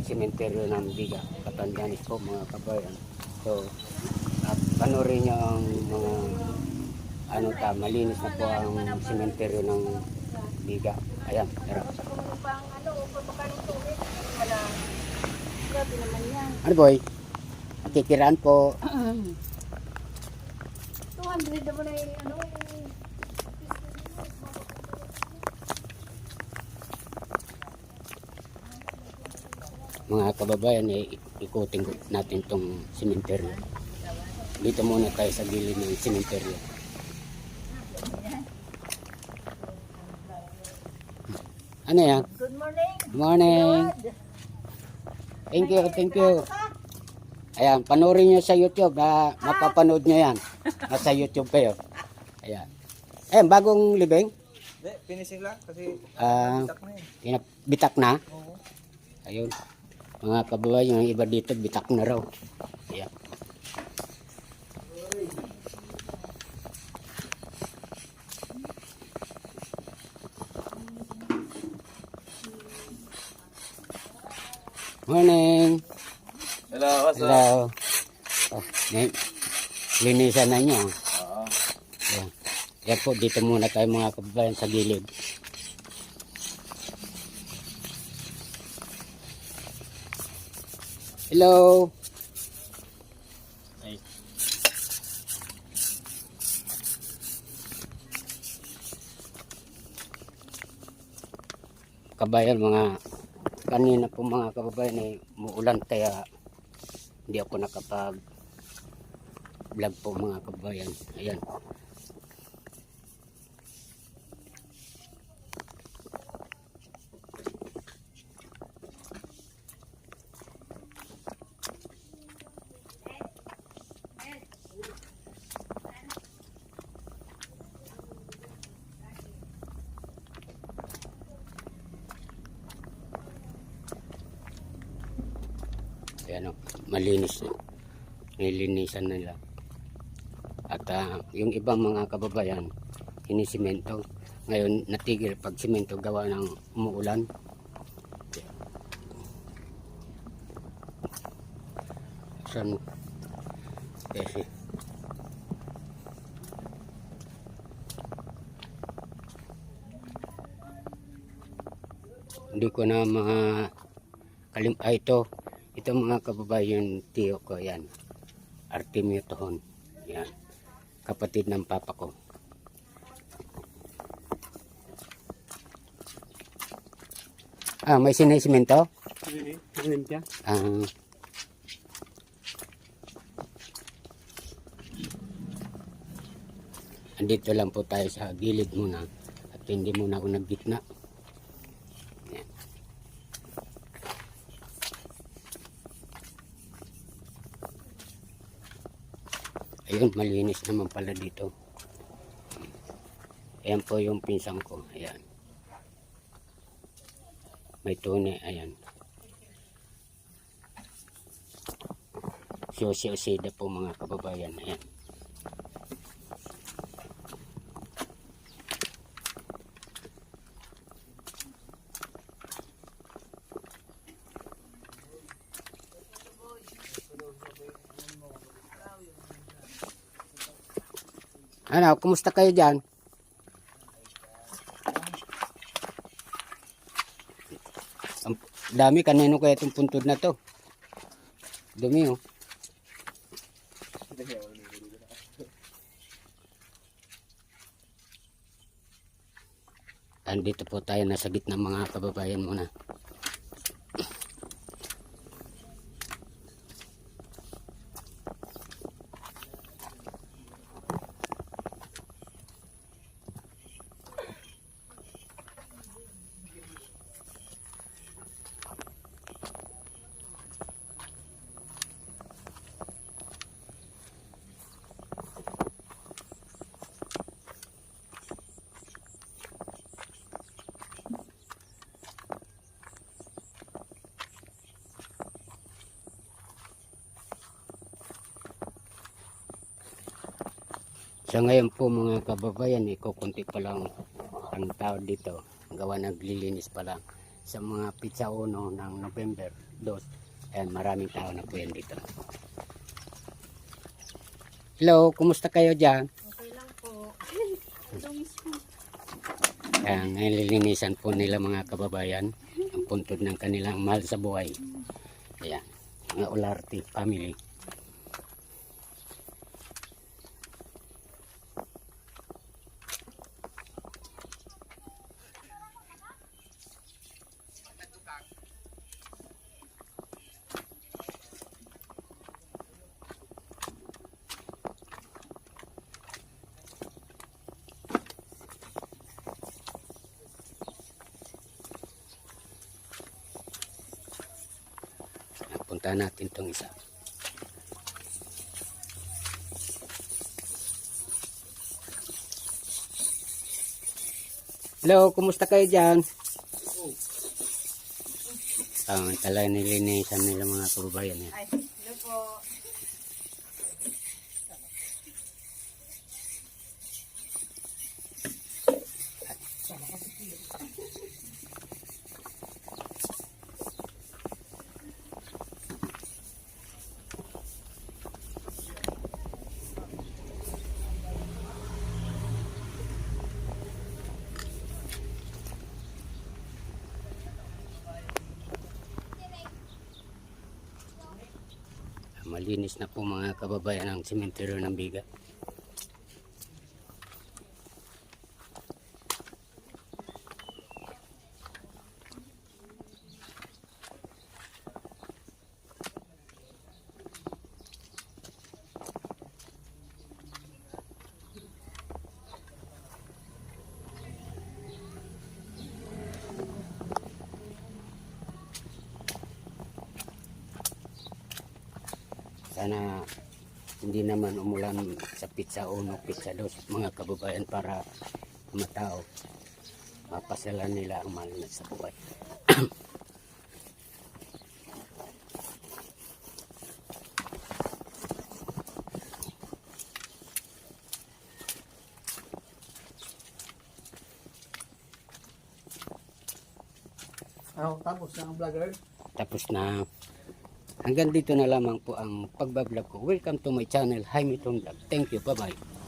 sementeryo ng Biga, Batanganes po mga kabayan. So, panoorin nyo ang mga malinis na po ang sementeryo ng Biga. Ayan, tara. Ano boy? Kikiraan po. 200 naman ay ano. Mga kababayan, ikutin natin tong sementeryo. Dito muna tayo sa gilid ng sementeryo. Ano yan? Good morning. Good morning. Thank you, thank you. Ayan, panoorin nyo sa YouTube. Mapapanood nyo yan. Nasa YouTube kayo. Ayan. Ayan, bagong libing. Hindi, finishing lang kasi bitak na eh. Bitak na? Oo. Ayun. Mga kababayan, yung iba dito, bitak na raw. Ayan. Morning. Hello, what's up? Hello. Oh, linisan na nyo. Oo. Ayan. Yan po, dito muna tayo mga kababayan sa gilid. Hello. Ay. Kabayan, kanina po mga kababayan ay muulan kaya hindi ako nakapag vlog po mga kababayan. Ayan. Ayan o, malinis na. Nilinisan nila. At yung ibang mga kababayan, hinisimento. Ngayon, natigil pag simento gawa ng umuulan. Saan? Kasi. Hindi ko na ito mga kababayan, tiyo ko yan. Artemio Tohon. Yan. Kapatid ng papa ko. May sinisimento? Limpia. Andito lang po tayo sa gilid muna. At hindi muna ako naggitna. Ayun, malinis naman pala dito. Ayan po yung pinsang ko. Ayan. May tune. Ayan. Siyosida po mga kababayan. Ayan. Ano, kumusta kayo dyan? Ang dami, kanino kaya itong puntod na to? Dumi oh. Andito po tayo, nasa gitna mga kababayan muna. So ngayon po mga kababayan, kukunti pa lang ang tao dito. Gawa naglilinis pa lang sa mga pizza 1 ng November. dos. Ayan, maraming tao na po yan dito. Hello, kumusta kayo dyan? Okay lang po. Dungis po. Ayan, nililinisan po nila mga kababayan ang puntod ng kanilang mahal sa buhay. Ayan, mga Olarte family. Punta natin tong isa. Hello, kumusta kayo dyan? Talaga nilinisan nila mga kababayan yan. Ay, hello po. Malinis na po mga kababayan ang sementeryo ng Biga. Sana hindi naman umulan sa pizza 1, pizza 2 mga kababayan para matao mapasalan nila ang mahal na sa buhay. Tapos na ang vlogger. Tapos na hanggang dito na lamang po ang pagbablog ko. Welcome to my channel, Jaime Ton Vlog. Thank you, bye bye.